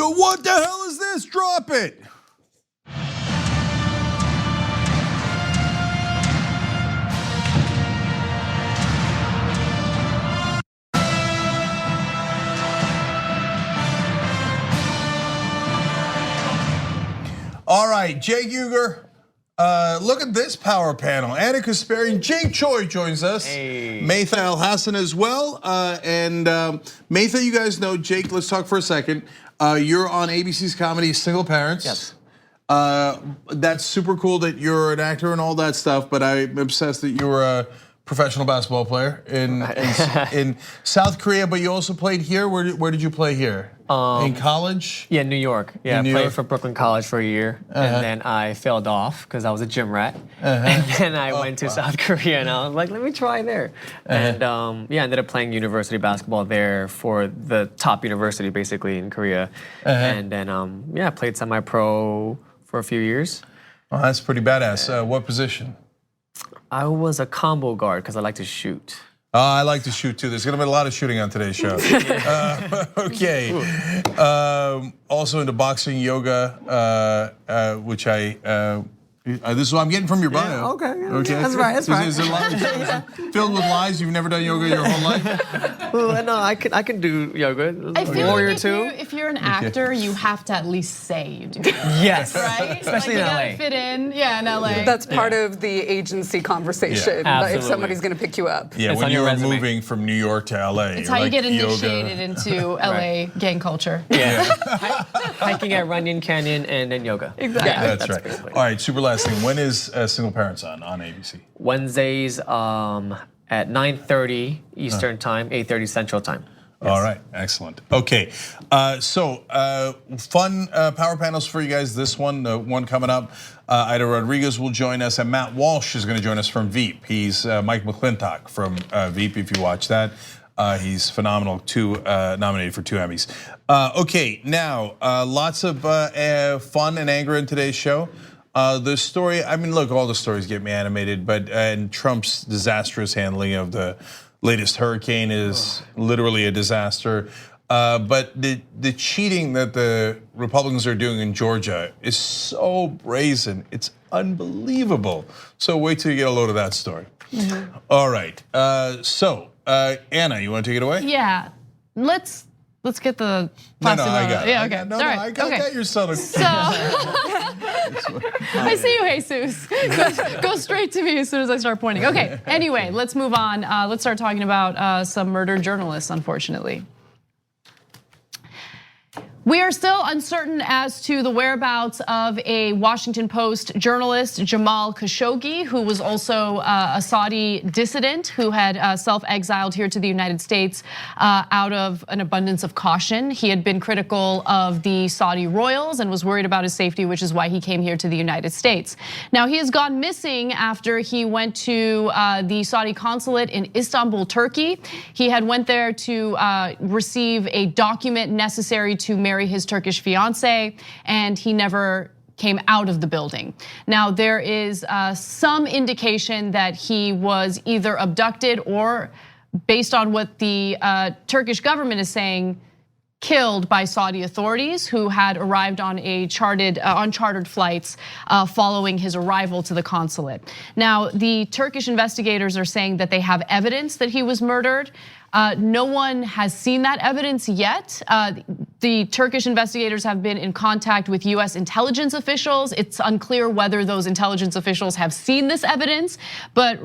Yo, what the hell is this? Drop it. All right, Jake Uger. Look at this power panel. Anna Kasparian, Jake Choi joins us. Hey. Maytha Al Hassan as well. And Maytha, you guys know Jake. Let's talk for a second. You're on ABC's comedy Single Parents. Yes. That's super cool that you're an actor and all that stuff. But I'm obsessed that you were a professional basketball player in South Korea. But you also played here. Where did you play here? In college? Yeah, New York. Yeah, I played for Brooklyn College for a year, and then I failed off because I was a gym rat. And then I went to South Korea, and I was like, let me try there. And yeah, I ended up playing university basketball there for the top university, basically in Korea. And then yeah, I played semi-pro for a few years. Oh, that's pretty badass. What position? I was a combo guard because I like to shoot. I like to shoot too. There's gonna be a lot of shooting on today's show. Okay. Also into boxing, yoga, which this is what I'm getting from your bio. Yeah, okay. That's right. Is it a lot filled with lies? You've never done yoga your whole life? Well, no, I can do yoga. I feel Warrior like too. if you're an actor, you have to at least say you do. Yes. Right? Especially like, in you LA. gotta fit in. Yeah, in LA. That's part of the agency conversation. Yeah, if somebody's going to pick you up. Yeah, It's when on you your were resume. moving from New York to LA. it's how you get initiated into LA gang culture. Yeah. Hiking at Runyon Canyon and then yoga. Exactly. Yeah, That's right. basically. All right, super last thing. When is Single Parents on ABC? Wednesdays at 9:30 Eastern time, 8:30 Central time. All right, excellent. Okay, so fun power panels for you guys. This one, the one coming up, Ida Rodriguez will join us, and Matt Walsh is going to join us from Veep. He's Mike McClintock from Veep. If you watch that, he's phenomenal. Nominated for 2 Emmys. Okay, now lots of fun and anger in today's show. The story, I mean, look, all the stories get me animated, but and Trump's disastrous handling of the latest hurricane is literally a disaster. But the cheating that the Republicans are doing in Georgia is so brazen, it's unbelievable. So wait till you get a load of that story. All right, so Anna, you want to take it away? Yeah, let's get the No, plastic. I got it. Yeah, okay. No, All right. I got your son. So I see you, Jesus. Go straight to me as soon as I start pointing. Okay. Anyway, let's move on. Let's start talking about some murdered journalists, unfortunately. We are still uncertain as to the whereabouts of a Washington Post journalist, Jamal Khashoggi, who was also a Saudi dissident who had self-exiled here to the United States out of an abundance of caution. He had been critical of the Saudi royals and was worried about his safety, which is why he came here to the United States. Now, he has gone missing after he went to the Saudi consulate in Istanbul, Turkey. He had went there to receive a document necessary to marry his Turkish fiance, and he never came out of the building. Now, there is some indication that he was either abducted or, based on what the Turkish government is saying, killed by Saudi authorities who had arrived on chartered flights following his arrival to the consulate. Now, the Turkish investigators are saying that they have evidence that he was murdered. No one has seen that evidence yet. The Turkish investigators have been in contact with US intelligence officials. It's unclear whether those intelligence officials have seen this evidence, but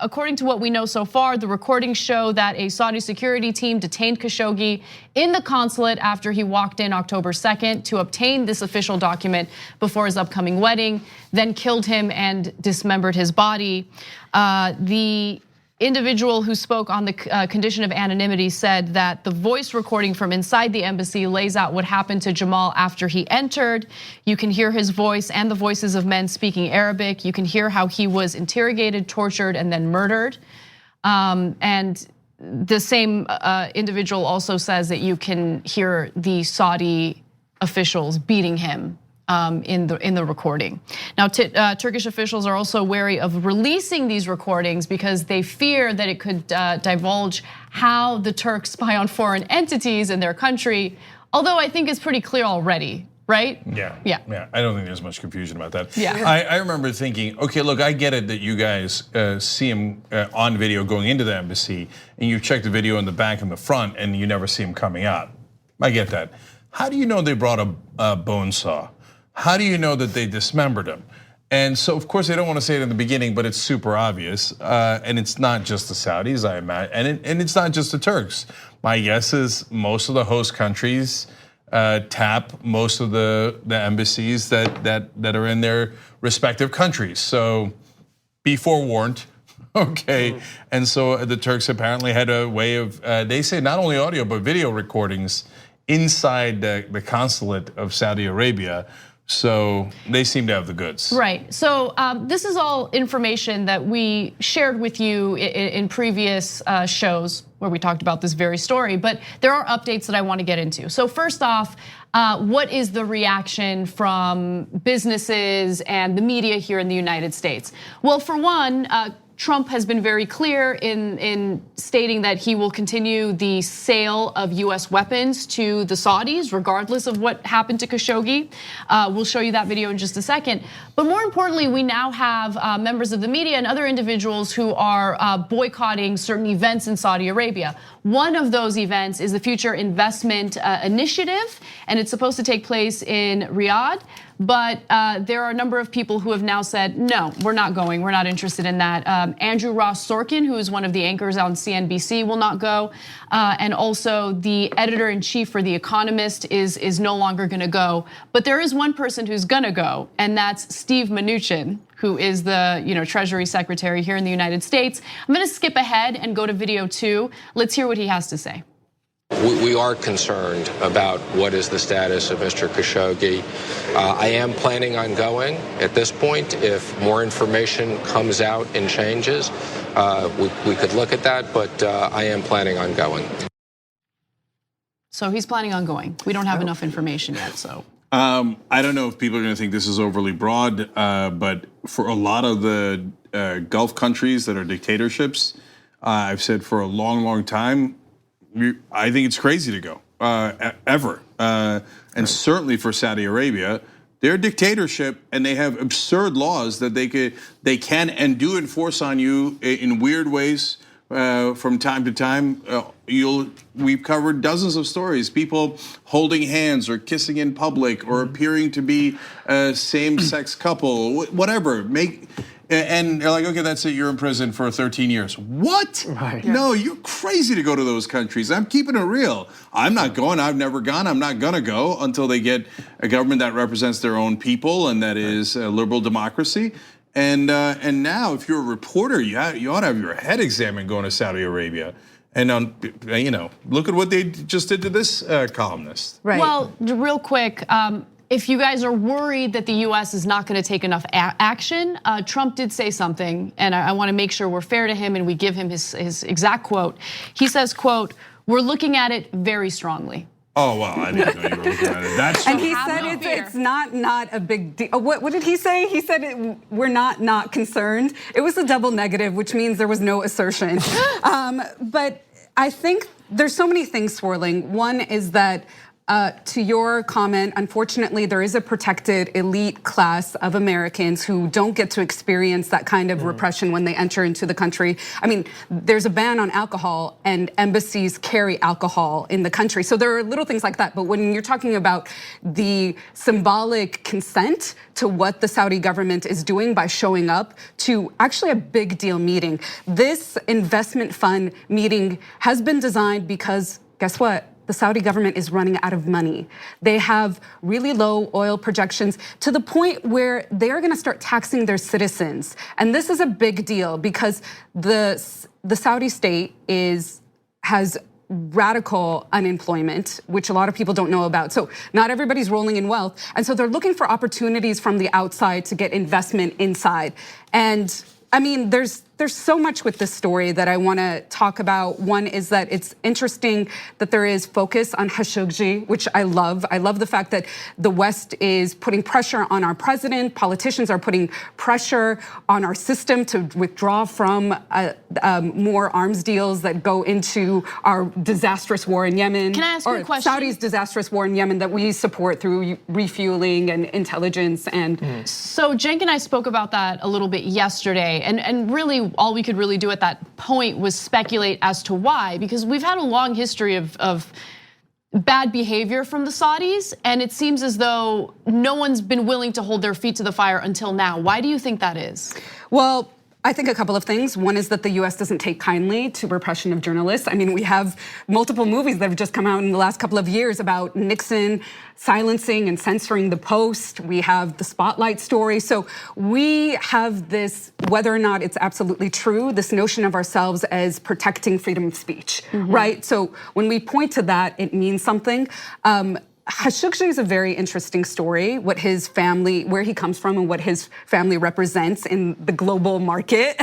according to what we know so far, the recordings show that a Saudi security team detained Khashoggi in the consulate after he walked in October 2nd to obtain this official document before his upcoming wedding, then killed him and dismembered his body. The individual who spoke on the condition of anonymity said that the voice recording from inside the embassy lays out what happened to Jamal after he entered. You can hear his voice and the voices of men speaking Arabic. You can hear how he was interrogated, tortured, and then murdered. And the same individual also says that you can hear the Saudi officials beating him in the recording. Now, Turkish officials are also wary of releasing these recordings because they fear that it could divulge how the Turks spy on foreign entities in their country. Although I think it's pretty clear already, right? Yeah. Yeah. I don't think there's much confusion about that. Yeah. I remember thinking, okay, look, I get it that you guys see him on video going into the embassy, and you check the video in the back and the front, and you never see him coming out. I get that. How do you know they brought a bone saw? How do you know that they dismembered him? And so, of course, they don't want to say it in the beginning, but it's super obvious. And it's not just the Saudis, I imagine, and it's not just the Turks. My guess is most of the host countries tap most of the embassies that are in their respective countries. So be forewarned, okay? And so the Turks apparently had a way of, they say not only audio, but video recordings inside the consulate of Saudi Arabia. So they seem to have the goods. Right, so this is all information that we shared with you in previous shows where we talked about this very story, but there are updates that I want to get into. So first off, what is the reaction from businesses and the media here in the United States? Well, for one, Trump has been very clear in stating that he will continue the sale of US weapons to the Saudis, regardless of what happened to Khashoggi. We'll show you that video in just a second. But more importantly, we now have members of the media and other individuals who are boycotting certain events in Saudi Arabia. One of those events is the Future Investment Initiative, and it's supposed to take place in Riyadh. But there are a number of people who have now said, no, we're not going, we're not interested in that. Andrew Ross Sorkin, who is one of the anchors on CNBC, will not go. And also the editor-in-chief for The Economist is no longer gonna go. But there is one person who's gonna go, and that's Steve Mnuchin, who is the Treasury Secretary here in the United States. I'm gonna skip ahead and go to video 2. Let's hear what he has to say. We are concerned about what is the status of Mr. Khashoggi. I am planning on going at this point. If more information comes out and changes, we could look at that, but I am planning on going. So he's planning on going. We don't have enough information yet, so. I don't know if people are going to think this is overly broad, but for a lot of the Gulf countries that are dictatorships, I've said for a long, long time, I think it's crazy to go ever, and certainly for Saudi Arabia, they're a dictatorship and they have absurd laws that they can and do enforce on you in weird ways from time to time. We've covered dozens of stories, people holding hands or kissing in public or appearing to be a same-sex couple, whatever. And they're like, okay, that's it, you're in prison for 13 years. What? Right. No, you're crazy to go to those countries. I'm keeping it real. I'm not going, I've never gone, I'm not gonna go until they get a government that represents their own people and that is a liberal democracy. And now, if you're a reporter, you ought to have your head examined going to Saudi Arabia. And look at what they just did to this columnist. Right. Well, real quick, if you guys are worried that the US is not gonna take enough action, Trump did say something, and I wanna make sure we're fair to him and we give him his exact quote. He says, quote, "We're looking at it very strongly." Oh, well, I didn't know you were looking at it. That's and he said it's not a big deal. What did he say? He said we're not concerned. It was a double negative, which means there was no assertion. But I think there's so many things swirling. One is that to your comment, unfortunately, there is a protected elite class of Americans who don't get to experience that kind of repression when they enter into the country. I mean, there's a ban on alcohol and embassies carry alcohol in the country. So there are little things like that. But when you're talking about the symbolic consent to what the Saudi government is doing by showing up to actually a big deal meeting, this investment fund meeting has been designed because guess what? The Saudi government is running out of money. They have really low oil projections to the point where they are gonna start taxing their citizens. And this is a big deal because the Saudi state has radical unemployment, which a lot of people don't know about. So not everybody's rolling in wealth. And so they're looking for opportunities from the outside to get investment inside. And I mean, there's there's so much with this story that I want to talk about. One is that it's interesting that there is focus on Khashoggi, which I love. I love the fact that the West is putting pressure on our president. Politicians are putting pressure on our system to withdraw from more arms deals that go into our disastrous war in Yemen. Can I ask you a question? Saudi's disastrous war in Yemen that we support through refueling and intelligence and. So Cenk and I spoke about that a little bit yesterday, and really all we could really do at that point was speculate as to why, because we've had a long history of bad behavior from the Saudis, and it seems as though no one's been willing to hold their feet to the fire until now. Why do you think that is? Well, I think a couple of things. One is that the US doesn't take kindly to repression of journalists. I mean, we have multiple movies that have just come out in the last couple of years about Nixon silencing and censoring the Post. We have the Spotlight story. So we have this, whether or not it's absolutely true, this notion of ourselves as protecting freedom of speech, right? So when we point to that, it means something. Khashoggi is a very interesting story, what his family, where he comes from and what his family represents in the global market.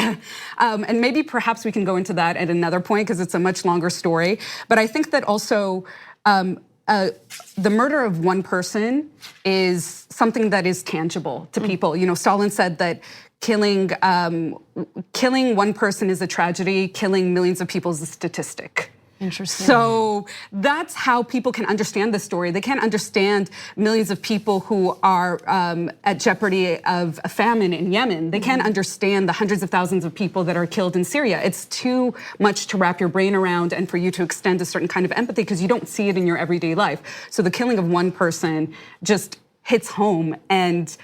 And maybe perhaps we can go into that at another point because it's a much longer story. But I think that also the murder of one person is something that is tangible to people. You know, Stalin said that killing one person is a tragedy, killing millions of people is a statistic. Interesting. So that's how people can understand the story. They can't understand millions of people who are at jeopardy of a famine in Yemen. They can't understand the hundreds of thousands of people that are killed in Syria. It's too much to wrap your brain around and for you to extend a certain kind of empathy because you don't see it in your everyday life. So the killing of one person just hits home, and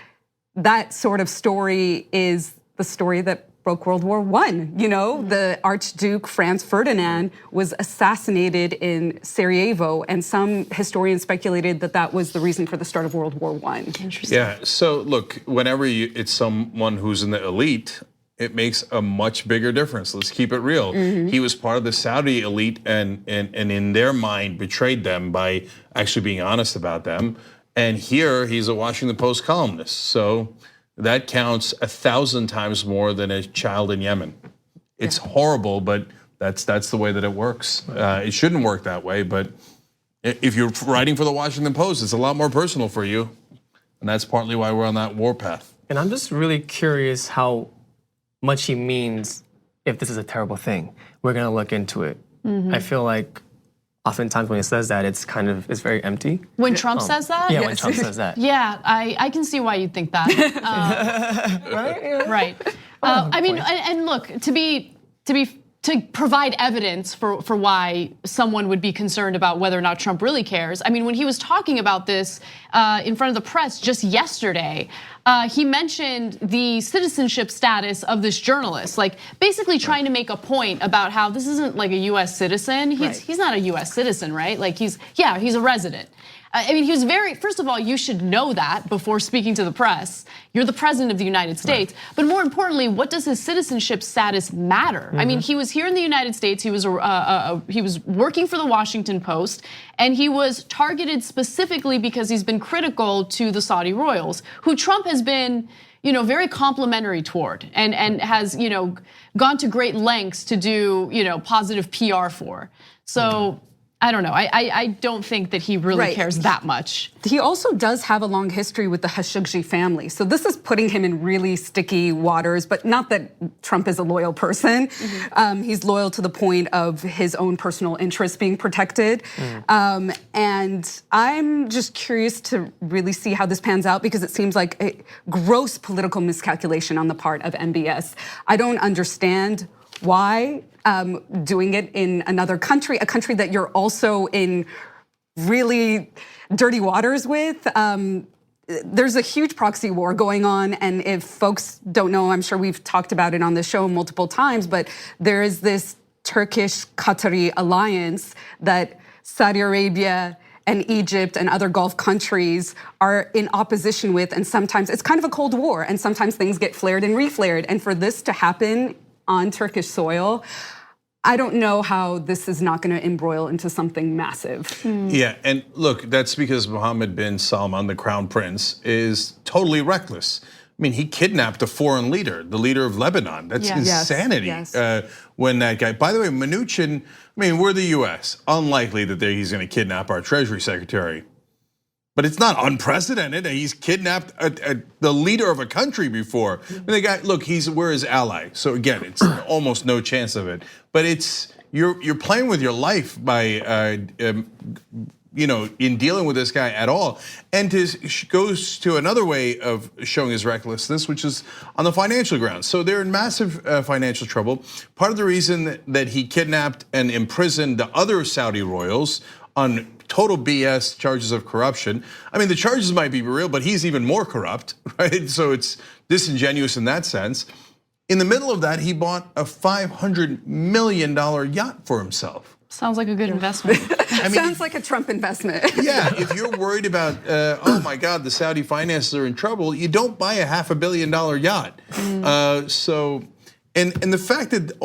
that sort of story is the story that broke World War I. You know, the Archduke Franz Ferdinand was assassinated in Sarajevo, and some historians speculated that that was the reason for the start of World War I. Interesting. Yeah, so look, whenever it's someone who's in the elite, it makes a much bigger difference. Let's keep it real. He was part of the Saudi elite and in their mind betrayed them by actually being honest about them. And here he's a Washington Post columnist. So that counts 1,000 times more than a child in Yemen. It's horrible, but that's the way that it works. It shouldn't work that way, but if you're writing for the Washington Post, it's a lot more personal for you. And that's partly why we're on that war path. And I'm just really curious how much he means if this is a terrible thing. We're gonna look into it. I feel like oftentimes when he says that, it's very empty. When Trump says that? Yeah, when Trump says that. Yeah, I can see why you'd think that. Right? Yeah. Right. I mean, and look, to provide evidence for why someone would be concerned about whether or not Trump really cares. I mean, when he was talking about this in front of the press just yesterday, he mentioned the citizenship status of this journalist, like basically trying to make a point about how this isn't like a US citizen. He's not a US citizen, right? Like he's a resident. I mean, he was first of all, you should know that before speaking to the press. You're the president of the United States. Right. But more importantly, what does his citizenship status matter? I mean, he was here in the United States. He was working for the Washington Post, and he was targeted specifically because he's been critical to the Saudi royals, who Trump has been, very complimentary toward, and has, gone to great lengths to do, positive PR for. So. I don't know. I don't think that he really cares that much. He also does have a long history with the Khashoggi family. So this is putting him in really sticky waters, but not that Trump is a loyal person. He's loyal to the point of his own personal interests being protected. And I'm just curious to really see how this pans out because it seems like a gross political miscalculation on the part of MBS. I don't understand why doing it in another country, a country that you're also in really dirty waters with. There's a huge proxy war going on, and if folks don't know, I'm sure we've talked about it on the show multiple times, but there is this Turkish-Qatari alliance that Saudi Arabia and Egypt and other Gulf countries are in opposition with, and sometimes it's kind of a Cold War, and sometimes things get flared and reflared, and for this to happen on Turkish soil, I don't know how this is not going to embroil into something massive. Yeah, and look, that's because Mohammed bin Salman, the crown prince, is totally reckless. mean, he kidnapped a foreign leader, the leader of Lebanon. That's insanity. When that guy, by the way, Mnuchin, I mean, we're the US. Unlikely that he's gonna kidnap our Treasury Secretary. But it's not unprecedented. He's kidnapped the leader of a country before. And the guy, look, we're his ally. So again, it's almost no chance of it. But you're playing with your life by in dealing with this guy at all. And goes to another way of showing his recklessness, which is on the financial grounds. So they're in massive financial trouble. Part of the reason that he kidnapped and imprisoned the other Saudi royals on total BS charges of corruption. I mean, the charges might be real, but he's even more corrupt, right? So it's disingenuous in that sense. In the middle of that, he bought a $500 million yacht for himself. Sounds like a good investment. I mean, sounds like a Trump investment. Yeah, if you're worried about, oh my God, the Saudi finances are in trouble, you don't buy a $500 million yacht. And the fact that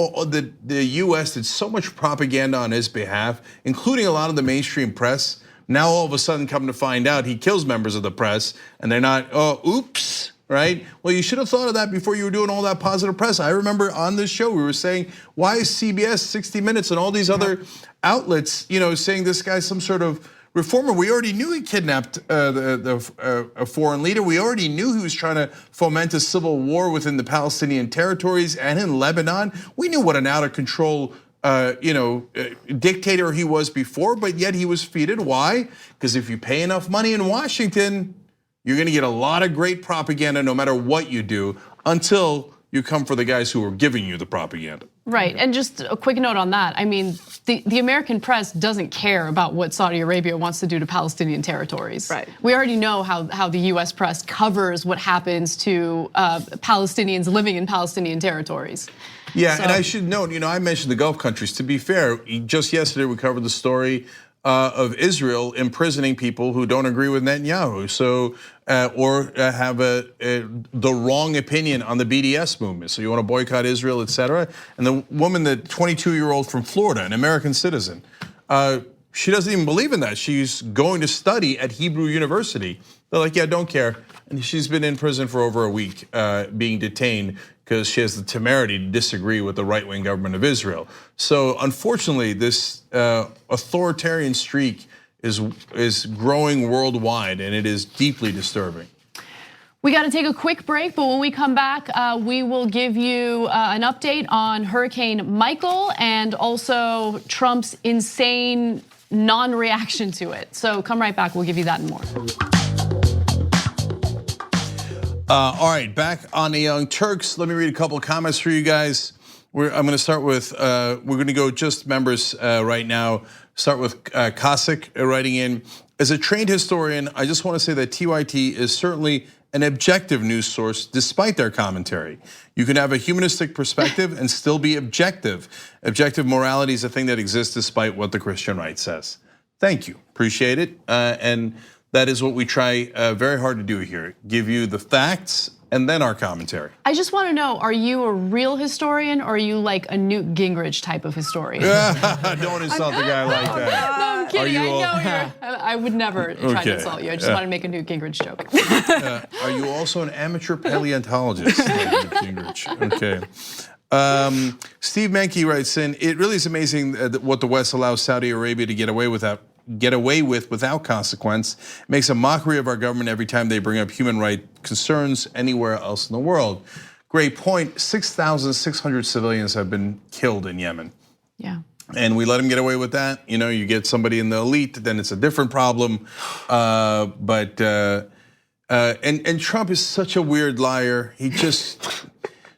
the US did so much propaganda on his behalf, including a lot of the mainstream press, now all of a sudden come to find out he kills members of the press and they're not, oh, oops, right? Well, you should have thought of that before you were doing all that positive press. I remember on this show, we were saying, why is CBS, 60 Minutes and all these other outlets, saying this guy's some sort of reformer? We already knew he kidnapped a foreign leader. We already knew he was trying to foment a civil war within the Palestinian territories and in Lebanon. We knew what an out of control dictator he was before, but yet he was feted. Why? Because if you pay enough money in Washington, you're gonna get a lot of great propaganda no matter what you do, until you come for the guys who are giving you the propaganda. Right, and just a quick note on that. I mean, the American press doesn't care about what Saudi Arabia wants to do to Palestinian territories. Right. We already know how the US press covers what happens to Palestinians living in Palestinian territories. Yeah, and I should note, I mentioned the Gulf countries. To be fair, just yesterday we covered the story of Israel imprisoning people who don't agree with Netanyahu, or have the wrong opinion on the BDS movement. So you want to boycott Israel, etc. And the woman, the 22-year-old from Florida, an American citizen, she doesn't even believe in that. She's going to study at Hebrew University. They're like, yeah, don't care. And she's been in prison for over a week, being detained because she has the temerity to disagree with the right-wing government of Israel. So unfortunately, this authoritarian streak is growing worldwide, and it is deeply disturbing. We got to take a quick break, but when we come back, we will give you an update on Hurricane Michael and also Trump's insane non-reaction to it. So come right back, we'll give you that and more. All right, back on the Young Turks. Let me read a couple of comments for you guys. I'm going to start with, we're going to go just members right now. Start with Cossack writing in. As a trained historian, I just want to say that TYT is certainly an objective news source despite their commentary. You can have a humanistic perspective and still be objective. Objective morality is a thing that exists despite what the Christian right says. Thank you, appreciate it. And that is what we try very hard to do here. Give you the facts and then our commentary. I just want to know, are you a real historian or are you like a Newt Gingrich type of historian? Don't insult the guy like that. No, I'm kidding, I know I would never try to insult you. I just want to make a Newt Gingrich joke. Are you also an amateur paleontologist? Newt Gingrich, okay. Steve Menke writes in, it really is amazing what the West allows Saudi Arabia to get away with without consequence. It makes a mockery of our government every time they bring up human rights concerns anywhere else in the world. Great point. 6,600 civilians have been killed in Yemen. Yeah. And we let them get away with that. You get somebody in the elite, then it's a different problem. And Trump is such a weird liar. He just.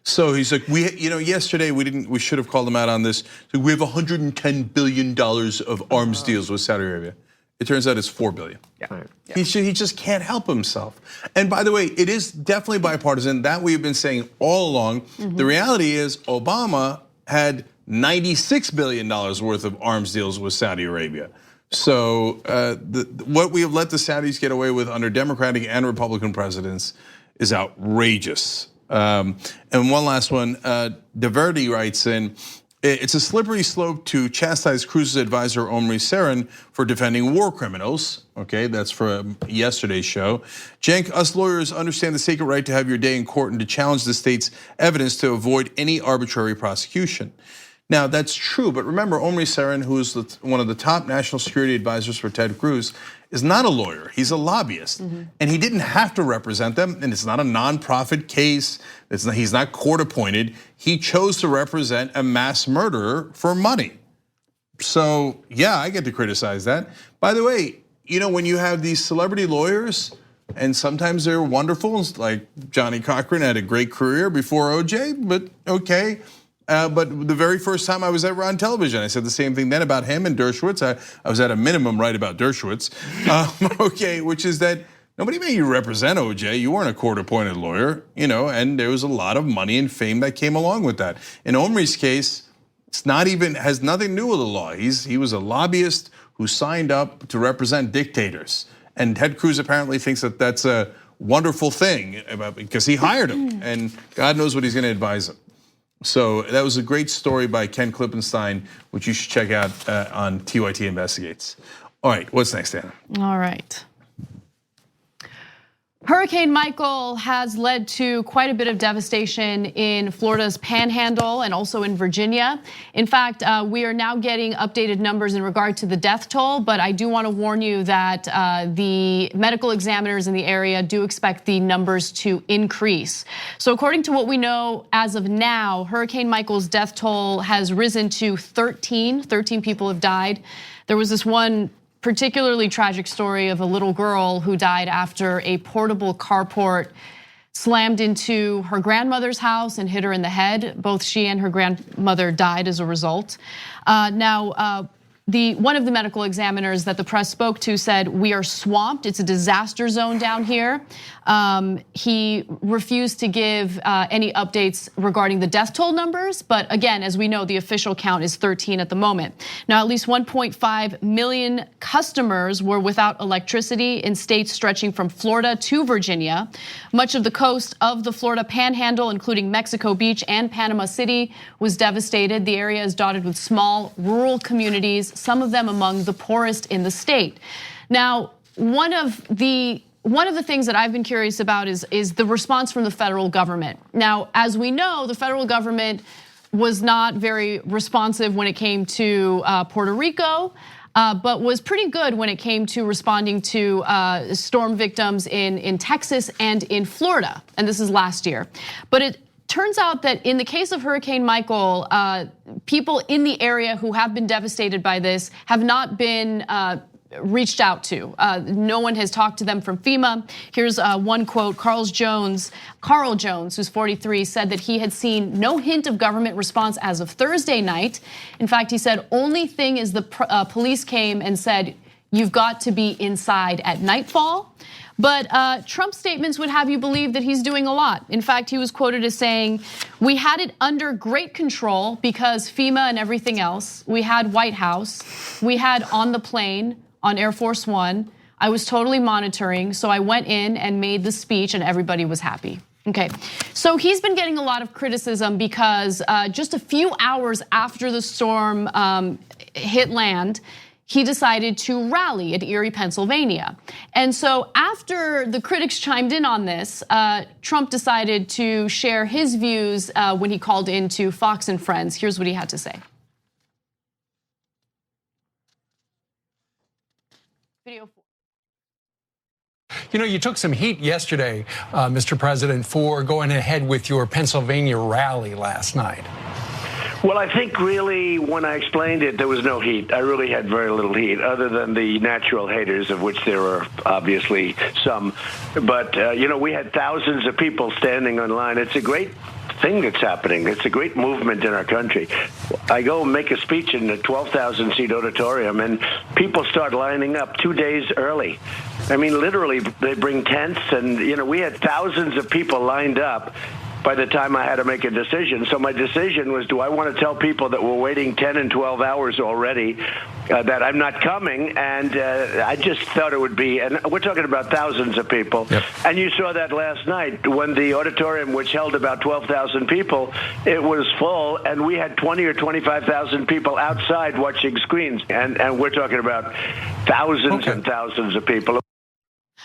So he's like, yesterday we should have called him out on this. So we have $110 billion of arms deals with Saudi Arabia. It turns out it's $4 billion. Yeah. He just can't help himself. And by the way, it is definitely bipartisan. That we've been saying all along. The reality is Obama had $96 billion worth of arms deals with Saudi Arabia. So what we have let the Saudis get away with under Democratic and Republican presidents is outrageous. And one last one, DeVerde writes in, It's a slippery slope to chastise Cruz's advisor Omri Saren for defending war criminals. Okay, that's from yesterday's show. Cenk, us lawyers understand the sacred right to have your day in court and to challenge the state's evidence to avoid any arbitrary prosecution. Now, that's true, but remember, Omri Saren, who is one of the top national security advisors for Ted Cruz, is not a lawyer, he's a lobbyist. And he didn't have to represent them, and it's not a nonprofit case, he's not court appointed. He chose to represent a mass murderer for money. So yeah, I get to criticize that. By the way, when you have these celebrity lawyers, and sometimes they're wonderful, like Johnny Cochran had a great career before OJ, but okay. But the very first time I was ever on television, I said the same thing then about him and Dershowitz. I was at a minimum right about Dershowitz, okay, which is that nobody made you represent OJ. You weren't a court-appointed lawyer, and there was a lot of money and fame that came along with that. In Omri's case, it's not even has nothing to do with the law. He was a lobbyist who signed up to represent dictators, and Ted Cruz apparently thinks that that's a wonderful thing because he hired him, and God knows what he's going to advise him. So that was a great story by Ken Klippenstein, which you should check out on TYT Investigates. All right, what's next, Anna? All right. Hurricane Michael has led to quite a bit of devastation in Florida's Panhandle and also in Virginia. In fact, we are now getting updated numbers in regard to the death toll, but I do want to warn you that the medical examiners in the area do expect the numbers to increase. So according to what we know as of now, Hurricane Michael's death toll has risen to 13. 13 people have died. There was this one particularly tragic story of a little girl who died after a portable carport slammed into her grandmother's house and hit her in the head. Both she and her grandmother died as a result. Now, one of the medical examiners that the press spoke to said, "We are swamped. It's a disaster zone down here." He refused to give any updates regarding the death toll numbers, but again, as we know, the official count is 13 at the moment. Now, at least 1.5 million customers were without electricity in states stretching from Florida to Virginia. Much of the coast of the Florida Panhandle, including Mexico Beach and Panama City, was devastated. The area is dotted with small rural communities, some of them among the poorest in the state. Now, one of the things that I've been curious about is the response from the federal government. Now, as we know, the federal government was not very responsive when it came to Puerto Rico, but was pretty good when it came to responding to storm victims in Texas and in Florida, and this is last year. But it turns out that in the case of Hurricane Michael, people in the area who have been devastated by this have not been reached out to. No one has talked to them from FEMA. Here's one quote. Carl Jones, who's 43, said that he had seen no hint of government response as of Thursday night. In fact, he said, only thing is the police came and said, you've got to be inside at nightfall. But Trump's statements would have you believe that he's doing a lot. In fact, he was quoted as saying, "We had it under great control because FEMA and everything else. We had White House. We had on the plane on Air Force One. I was totally monitoring, so I went in and made the speech and everybody was happy." Okay, so he's been getting a lot of criticism because just a few hours after the storm hit land, he decided to rally at Erie, Pennsylvania. And so after the critics chimed in on this, Trump decided to share his views when he called into Fox and Friends. Here's what he had to say. Video 4. You took some heat yesterday, Mr. President, for going ahead with your Pennsylvania rally last night. Well, I think really when I explained it, there was no heat. I really had very little heat, other than the natural haters, of which there are obviously some. But, we had thousands of people standing in line. It's a great thing that's happening. It's a great movement in our country. I go make a speech in a 12,000-seat auditorium, and people start lining up 2 days early. I mean, literally, they bring tents, and, we had thousands of people lined up. by the time I had to make a decision. So my decision was, do I want to tell people that were waiting 10 and 12 hours already that I'm not coming? And I just thought it would be, and we're talking about thousands of people. Yep. And you saw that last night when the auditorium, which held about 12,000 people, it was full, and we had 20 or 25,000 people outside watching screens. And we're talking about thousands and thousands of people.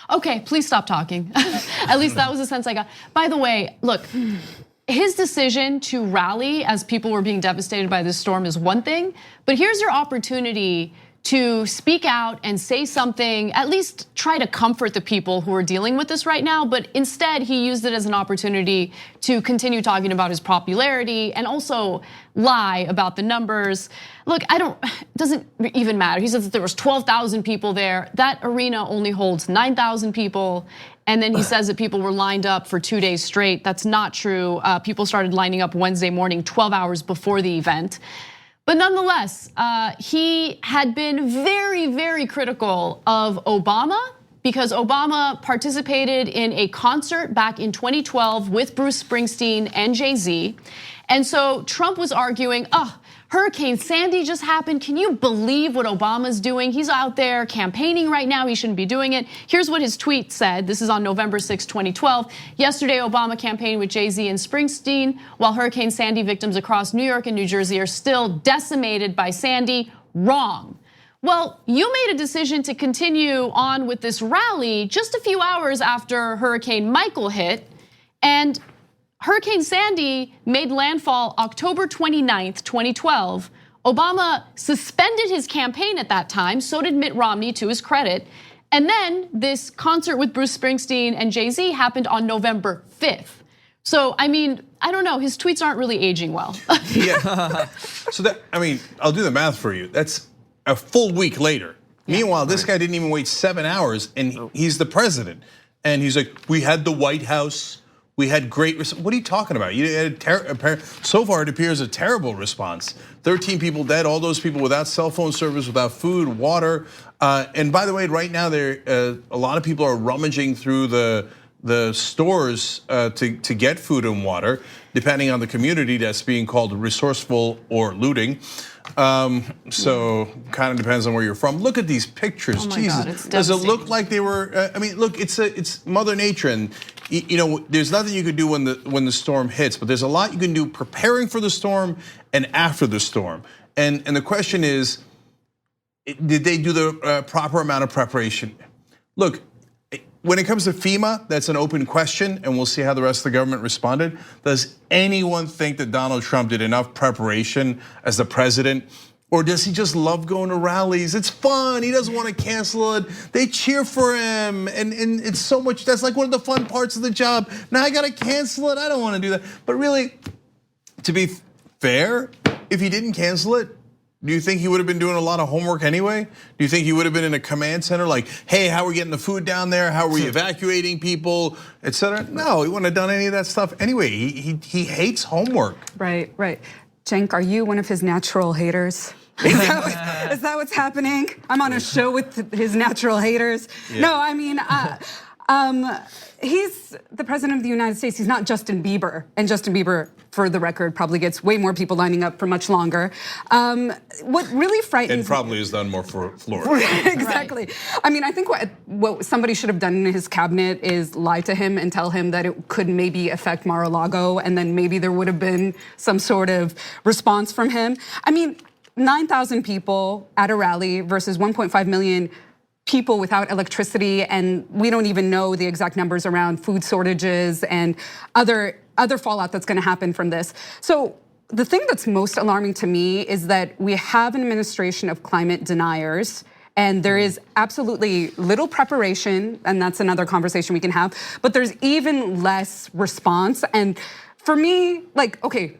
Okay, please stop talking. At least that was the sense I got. By the way, look, his decision to rally as people were being devastated by this storm is one thing, but here's your opportunity to speak out and say something, at least try to comfort the people who are dealing with this right now. But instead, he used it as an opportunity to continue talking about his popularity and also lie about the numbers. Look, it doesn't even matter. He says that there was 12,000 people there. That arena only holds 9,000 people. And then he says that people were lined up for 2 days straight. That's not true. People started lining up Wednesday morning, 12 hours before the event. But nonetheless, he had been very, very critical of Obama because Obama participated in a concert back in 2012 with Bruce Springsteen and Jay-Z. And so Trump was arguing, Hurricane Sandy just happened. Can you believe what Obama's doing? He's out there campaigning right now. He shouldn't be doing it. Here's what his tweet said. This is on November 6, 2012. Yesterday, Obama campaigned with Jay-Z and Springsteen while Hurricane Sandy victims across New York and New Jersey are still decimated by Sandy. Wrong. Well, you made a decision to continue on with this rally just a few hours after Hurricane Michael hit, and Hurricane Sandy made landfall October 29th, 2012. Obama suspended his campaign at that time, so did Mitt Romney, to his credit. And then this concert with Bruce Springsteen and Jay-Z happened on November 5th. So, I mean, I don't know, his tweets aren't really aging well. Yeah, so I'll do the math for you. That's a full week later. Yeah. Meanwhile, this guy didn't even wait 7 hours, and he's the president. And he's like, we had the White House. We had great, what are you talking about? You had so far it appears a terrible response. 13 people dead, all those people without cell phone service, without food, water. And by the way, right now a lot of people are rummaging through the stores to get food and water, depending on the community. That's being called resourceful or looting. So kind of depends on where you're from. Look at these pictures, oh my Jesus. God, it's does it look like they were? I mean, look, it's Mother Nature, and there's nothing you can do when the storm hits, but there's a lot you can do preparing for the storm and after the storm. And the question is, did they do the proper amount of preparation? Look, when it comes to FEMA, that's an open question, and we'll see how the rest of the government responded. Does anyone think that Donald Trump did enough preparation as the president? Or does he just love going to rallies? It's fun, he doesn't want to cancel it. They cheer for him, and it's so much, that's like one of the fun parts of the job. Now I gotta cancel it, I don't want to do that. But really, to be fair, if he didn't cancel it, do you think he would have been doing a lot of homework anyway? Do you think he would have been in a command center like, hey, how are we getting the food down there? How are we evacuating people, et cetera? No, he wouldn't have done any of that stuff anyway. He hates homework. Right. Cenk, are you one of his natural haters? Is that what's happening? I'm on a show with his natural haters. Yeah. No, I mean, he's the president of the United States. He's not Justin Bieber, and Justin Bieber, for the record, probably gets way more people lining up for much longer. What really frightens and probably has done more for Florida. Exactly. Right. I mean, I think what somebody should have done in his cabinet is lie to him and tell him that it could maybe affect Mar-a-Lago, and then maybe there would have been some sort of response from him. I mean, 9,000 people at a rally versus 1.5 million people without electricity, and we don't even know the exact numbers around food shortages and other fallout that's gonna happen from this. So the thing that's most alarming to me is that we have an administration of climate deniers, and there is absolutely little preparation, and that's another conversation we can have, but there's even less response. And for me, like, okay,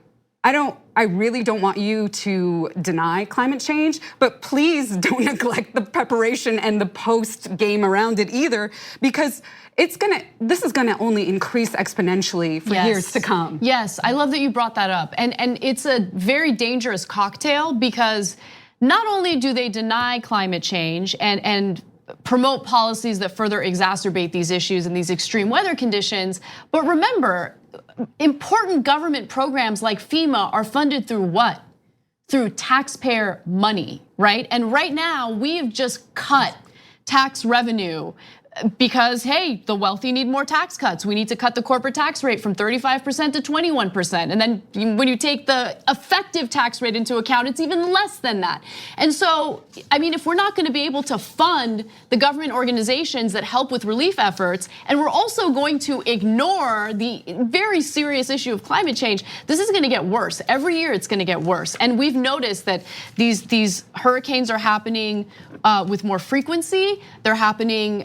I really don't want you to deny climate change, but please don't neglect the preparation and the post game around it either, because this is gonna only increase exponentially for years to come. Yes, I love that you brought that up. And it's a very dangerous cocktail, because not only do they deny climate change and promote policies that further exacerbate these issues and these extreme weather conditions. But remember, important government programs like FEMA are funded through what? Through taxpayer money, right? And right now, we've just cut tax revenue because, hey, the wealthy need more tax cuts. We need to cut the corporate tax rate from 35% to 21%. And then when you take the effective tax rate into account, it's even less than that. And so, I mean, if we're not gonna be able to fund the government organizations that help with relief efforts, and we're also going to ignore the very serious issue of climate change, this is gonna get worse. Every year it's gonna get worse. And we've noticed that these hurricanes are happening with more frequency. They're happening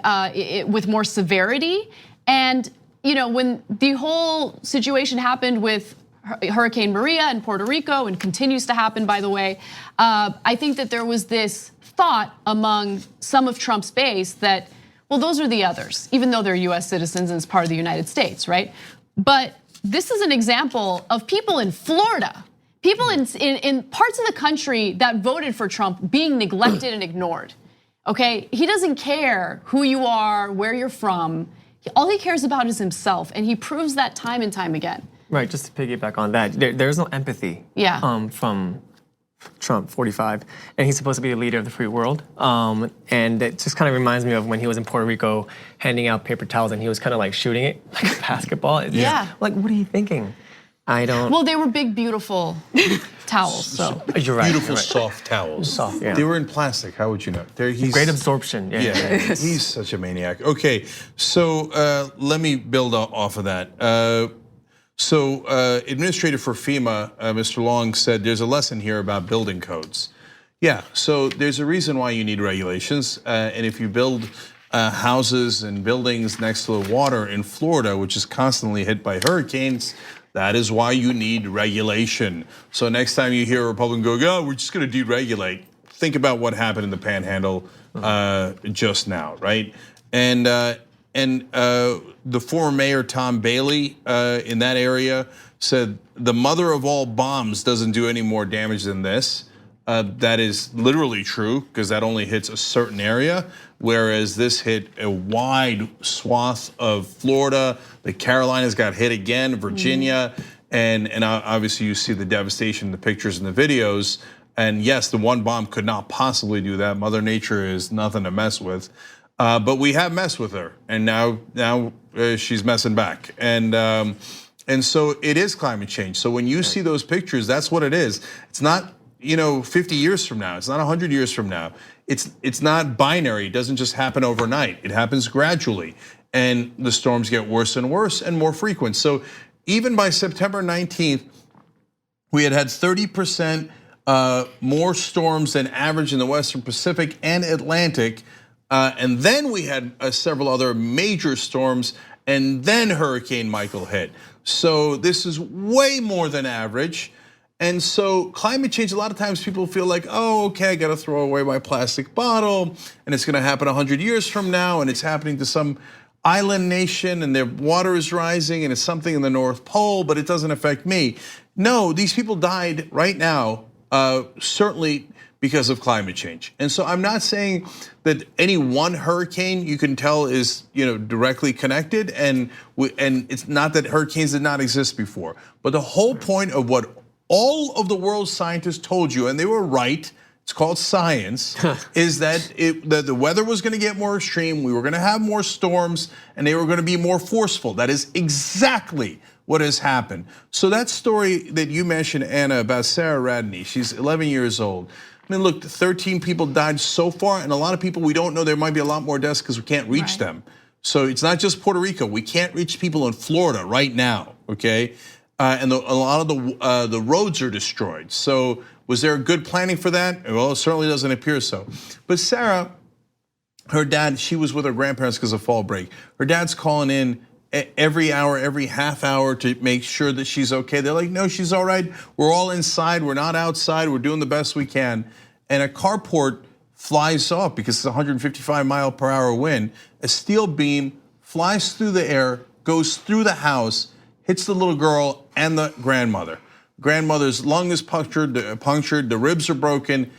with more severity. And when the whole situation happened with Hurricane Maria in Puerto Rico, and continues to happen, by the way, I think that there was this thought among some of Trump's base that, well, those are the others, even though they're US citizens and it's part of the United States, right? But this is an example of people in Florida, people in parts of the country that voted for Trump being neglected and ignored. Okay, he doesn't care who you are, where you're from. All he cares about is himself, and he proves that time and time again. Right, just to piggyback on that, there's no empathy from Trump, 45, and he's supposed to be a leader of the free world. And it just kind of reminds me of when he was in Puerto Rico handing out paper towels and he was kind of like shooting it like a basketball. Yeah. Like, what are you thinking? I don't. Well, they were big, beautiful towels. So you're right. Beautiful, soft towels. Soft, yeah. They were in plastic. How would you know? Great absorption. Yeah. He's such a maniac. Okay, so let me build off of that. So administrator for FEMA, Mr. Long, said there's a lesson here about building codes. Yeah, so there's a reason why you need regulations, and if you build houses and buildings next to the water in Florida, which is constantly hit by hurricanes, that is why you need regulation. So next time you hear a Republican go, oh, we're just gonna deregulate, think about what happened in the Panhandle just now, right? And the former mayor, Tom Bailey, in that area said the mother of all bombs doesn't do any more damage than this. That is literally true, because that only hits a certain area, whereas this hit a wide swath of Florida. The Carolinas got hit again, Virginia, and obviously you see the devastation in the pictures and the videos. And yes, the one bomb could not possibly do that. Mother Nature is nothing to mess with. But we have messed with her, and now she's messing back. And so it is climate change. So when you see those pictures, that's what it is. It's not 50 years from now. It's not 100 years from now. It's not binary. It doesn't just happen overnight. It happens gradually, and the storms get worse and worse and more frequent. So even by September 19th, we had 30% more storms than average in the Western Pacific and Atlantic. And then we had several other major storms, and then Hurricane Michael hit. So this is way more than average. And so climate change, a lot of times people feel like, oh, okay, I gotta throw away my plastic bottle, and it's gonna happen 100 years from now, and it's happening to some island nation, and their water is rising, and it's something in the North Pole, but it doesn't affect me. No, these people died right now, certainly because of climate change. And so I'm not saying that any one hurricane you can tell is directly connected, and it's not that hurricanes did not exist before. But the whole point of what all of the world's scientists told you, and they were right, it's called science, is that the weather was gonna get more extreme, we were gonna have more storms, and they were gonna be more forceful. That is exactly what has happened. So that story that you mentioned, Anna, about Sarah Radney, she's 11 years old. I mean, look, 13 people died so far, and a lot of people we don't know, there might be a lot more deaths because we can't reach them. So it's not just Puerto Rico, we can't reach people in Florida right now, okay? And a lot of the roads are destroyed. So was there good planning for that? Well, it certainly doesn't appear so. But Sarah, her dad, she was with her grandparents because of fall break. Her dad's calling in every hour, every half hour to make sure that she's okay. They're like, no, she's all right. We're all inside, we're not outside, we're doing the best we can. And a carport flies off because it's a 155-mile-per-hour wind. A steel beam flies through the air, goes through the house, hits the little girl and the grandmother. Grandmother's lung is punctured, the ribs are broken,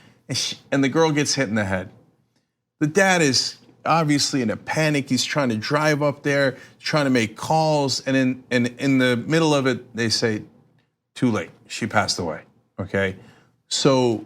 and the girl gets hit in the head. The dad is obviously in a panic. He's trying to drive up there, trying to make calls, and in the middle of it, they say, too late, she passed away, okay? So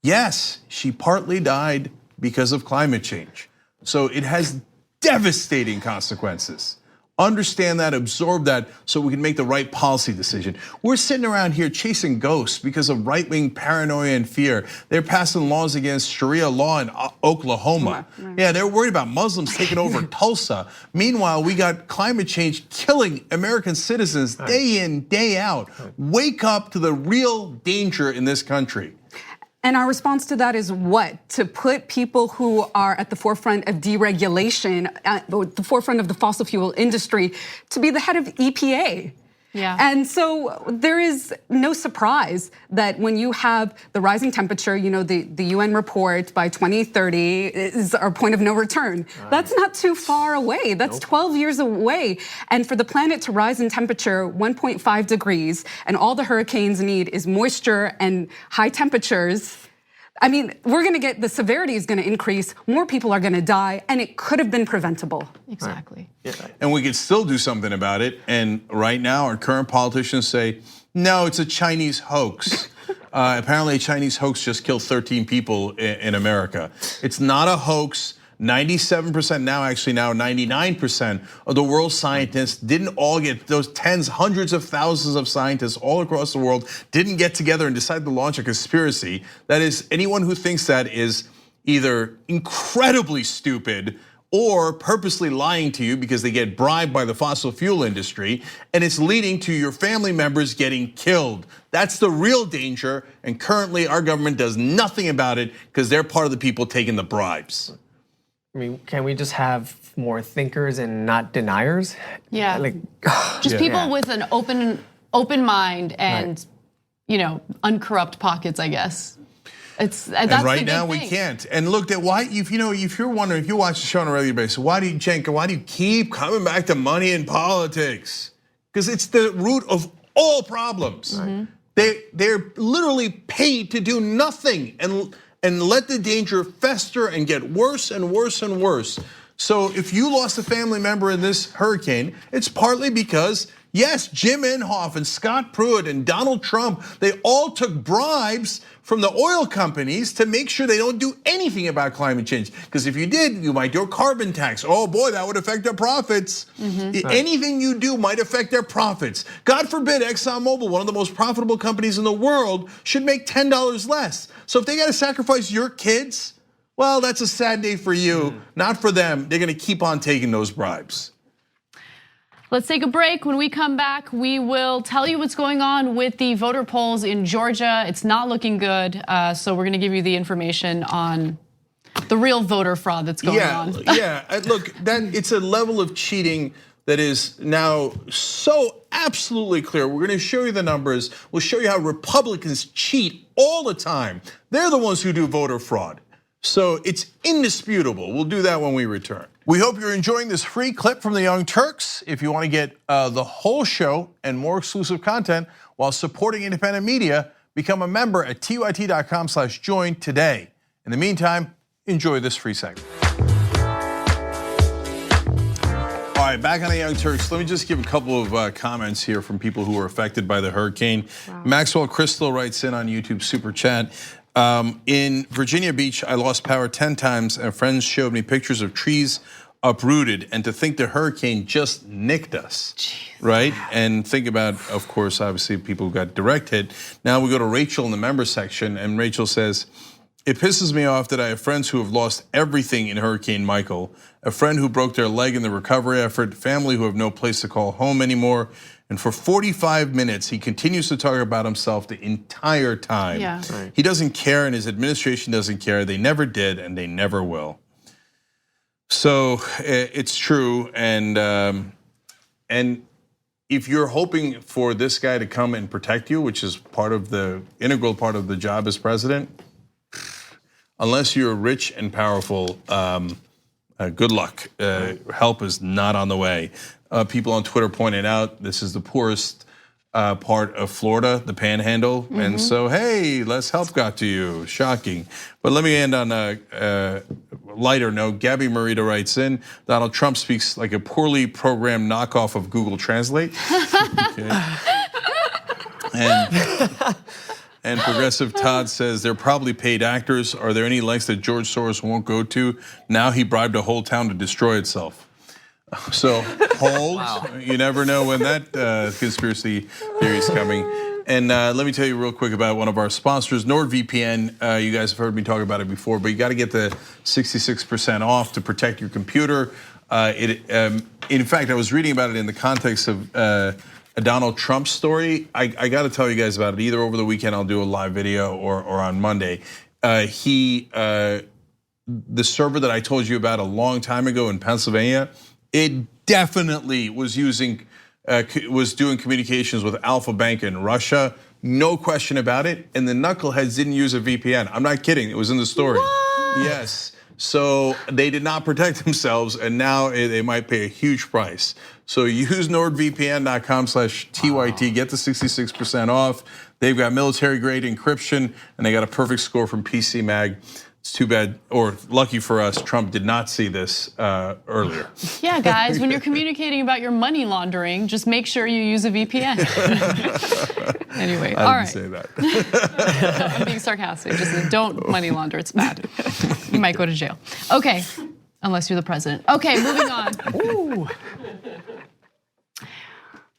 yes, she partly died because of climate change. So it has devastating consequences. Understand that, absorb that, so we can make the right policy decision. We're sitting around here chasing ghosts because of right-wing paranoia and fear. They're passing laws against Sharia law in Oklahoma. Yeah, they're worried about Muslims taking over Tulsa. Meanwhile, we got climate change killing American citizens day in, day out. Wake up to the real danger in this country. And our response to that is what? To put people who are at the forefront of deregulation, at the forefront of the fossil fuel industry, to be the head of EPA. Yeah. And so there is no surprise that when you have the rising temperature, the UN report by 2030 is our point of no return. That's not too far away. That's 12 years away. And for the planet to rise in temperature 1.5 degrees, and all the hurricanes need is moisture and high temperatures, I mean, we're gonna get, the severity is gonna increase, more people are gonna die, and it could have been preventable. Exactly. And we could still do something about it. And right now, our current politicians say, no, it's a Chinese hoax. Apparently, a Chinese hoax just killed 13 people in America. It's not a hoax. 97% now, actually now 99% of the world's scientists didn't all get, those tens, hundreds of thousands of scientists all across the world didn't get together and decide to launch a conspiracy. That is, anyone who thinks that is either incredibly stupid or purposely lying to you because they get bribed by the fossil fuel industry, and it's leading to your family members getting killed. That's the real danger, and currently our government does nothing about it because they're part of the people taking the bribes. I mean, can we just have more thinkers and not deniers? Yeah. Like, just people with an open mind and uncorrupt pockets, I guess. That's right now we can't. And look, that why if you're wondering, if you watch the show on a regular basis, why do you keep coming back to money in politics? Because it's the root of all problems. They're literally paid to do nothing and let the danger fester and get worse and worse and worse. So if you lost a family member in this hurricane, it's partly because, yes, Jim Inhofe and Scott Pruitt and Donald Trump, they all took bribes from the oil companies to make sure they don't do anything about climate change. Because if you did, you might do a carbon tax. Oh boy, that would affect their profits. Anything you do might affect their profits. God forbid ExxonMobil, one of the most profitable companies in the world, should make $10 less. So if they gotta sacrifice your kids, well, that's a sad day for you, not for them. They're gonna keep on taking those bribes. Let's take a break. When we come back, we will tell you what's going on with the voter polls in Georgia. It's not looking good, so we're gonna give you the information on the real voter fraud that's going on. Look, it's a level of cheating that is now so absolutely clear. We're gonna show you the numbers. We'll show you how Republicans cheat all the time. They're the ones who do voter fraud. So it's indisputable. We'll do that when we return. We hope you're enjoying this free clip from the Young Turks. If you want to get the whole show and more exclusive content while supporting independent media, become a member at tyt.com/join today. In the meantime, enjoy this free segment. All right, back on the Young Turks. Let me just give a couple of comments here from people who were affected by the hurricane. Wow. Maxwell Crystal writes in on YouTube Super Chat. In Virginia Beach, I lost power 10 times, and friends showed me pictures of trees uprooted, and to think the hurricane just nicked us, right? And think about, of course, obviously people who got direct hit. Now we go to Rachel in the member section, and Rachel says, it pisses me off that I have friends who have lost everything in Hurricane Michael, a friend who broke their leg in the recovery effort, family who have no place to call home anymore. And for 45 minutes, he continues to talk about himself the entire time. Yeah. Right. He doesn't care, and his administration doesn't care. They never did, and they never will. So it's true, and if you're hoping for this guy to come and protect you, which is integral part of the job as president, unless you're rich and powerful, good luck. Help is not on the way. People on Twitter pointed out this is the poorest part of Florida, the Panhandle, and so hey, less help got to you. Shocking. But let me end on lighter note, Gabby Marita writes in, Donald Trump speaks like a poorly programmed knockoff of Google Translate. And Progressive Todd says they're probably paid actors. Are there any lengths that George Soros won't go to? Now he bribed a whole town to destroy itself. So hold, you never know when that conspiracy theory is coming. And let me tell you real quick about one of our sponsors, NordVPN. You guys have heard me talk about it before, but you got to get the 66% off to protect your computer. In fact, I was reading about it in the context of a Donald Trump story. I got to tell you guys about it. Either over the weekend, I'll do a live video, or on Monday. The server that I told you about a long time ago in Pennsylvania, it definitely was doing communications with Alpha Bank in Russia, no question about it. And the knuckleheads didn't use a VPN. I'm not kidding. It was in the story. What? Yes. So they did not protect themselves, and now they might pay a huge price. So use nordvpn.com/TYT, get the 66% off. They've got military grade encryption, and they got a perfect score from PC Mag. It's too bad, or lucky for us, Trump did not see this earlier. Yeah, guys, when you're communicating about your money laundering, just make sure you use a VPN. Anyway, all right. I didn't say that. I'm being sarcastic. Just don't money launder. It's bad. You might go to jail. Okay, unless you're the president. Okay, moving on. Ooh.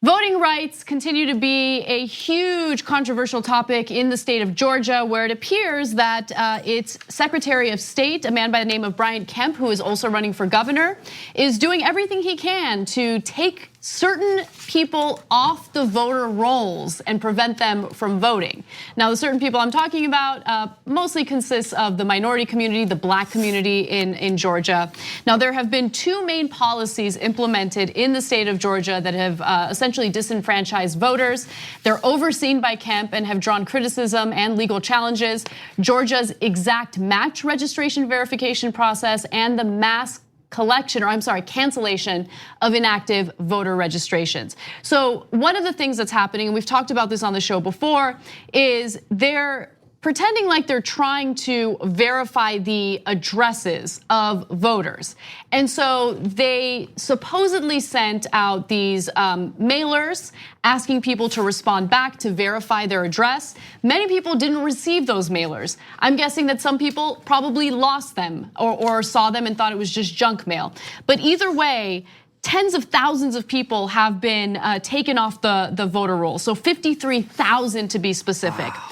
Voting rights continue to be a huge controversial topic in the state of Georgia, where it appears that its Secretary of State, a man by the name of Brian Kemp, who is also running for governor, is doing everything he can to take certain people off the voter rolls and prevent them from voting. Now, the certain people I'm talking about mostly consists of the minority community, the black community in Georgia. Now, there have been two main policies implemented in the state of Georgia that have essentially disenfranchised voters. They're overseen by Kemp and have drawn criticism and legal challenges. Georgia's exact match registration verification process and the mass cancellation of inactive voter registrations. So one of the things that's happening, and we've talked about this on the show before, is they're pretending like they're trying to verify the addresses of voters. And so they supposedly sent out these mailers asking people to respond back to verify their address. Many people didn't receive those mailers. I'm guessing that some people probably lost them or saw them and thought it was just junk mail. But either way, tens of thousands of people have been taken off the voter roll. So 53,000 to be specific. Wow.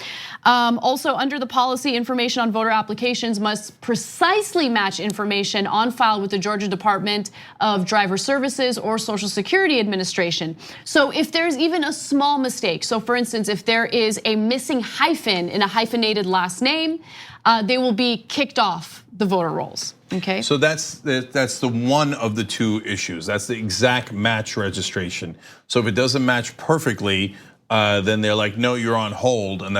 Also, under the policy, information on voter applications must precisely match information on file with the Georgia Department of Driver Services or Social Security Administration. So if there's even a small mistake, so for instance, if there is a missing hyphen in a hyphenated last name, they will be kicked off the voter rolls. Okay. So that's the one of the two issues. That's the exact match registration. So if it doesn't match perfectly, then they're like, no, you're on hold, and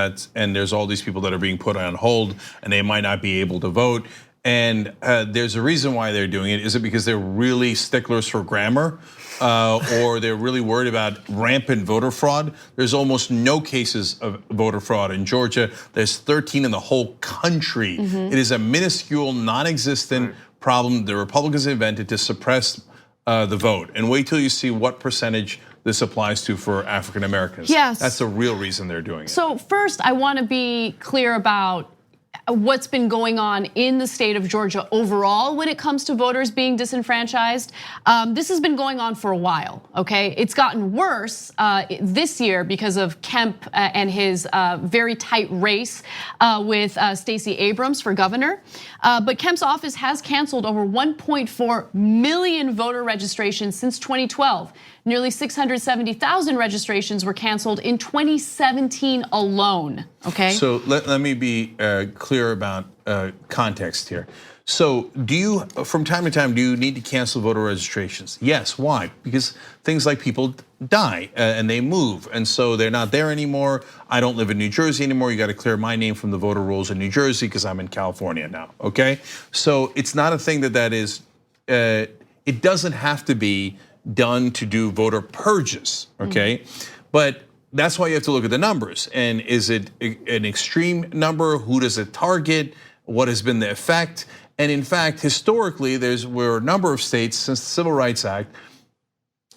there's all these people that are being put on hold, and they might not be able to vote. And there's a reason why they're doing it. Is it because they're really sticklers for grammar, or they're really worried about rampant voter fraud? There's almost no cases of voter fraud in Georgia. There's 13 in the whole country. It is a minuscule, non-existent problem the Republicans invented to suppress the vote. And wait till you see what percentage this applies to for African Americans. Yes. That's the real reason they're doing it. So first, I want to be clear about what's been going on in the state of Georgia overall when it comes to voters being disenfranchised. This has been going on for a while, okay? It's gotten worse this year because of Kemp and his very tight race with Stacey Abrams for governor. But Kemp's office has canceled over 1.4 million voter registrations since 2012. Nearly 670,000 registrations were canceled in 2017 alone, okay? So let me be clear about context here. So from time to time, do you need to cancel voter registrations? Yes, why? Because things like people die and they move, and so they're not there anymore. I don't live in New Jersey anymore. You got to clear my name from the voter rolls in New Jersey because I'm in California now, okay? So it's not a thing that is, it doesn't have to be done to do voter purges, okay? But that's why you have to look at the numbers. And is it an extreme number? Who does it target? What has been the effect? And in fact, historically, were a number of states since the Civil Rights Act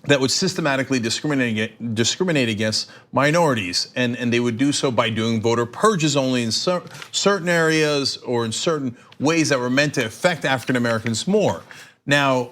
that would systematically discriminate against minorities, and they would do so by doing voter purges only in certain areas or in certain ways that were meant to affect African Americans more. Now,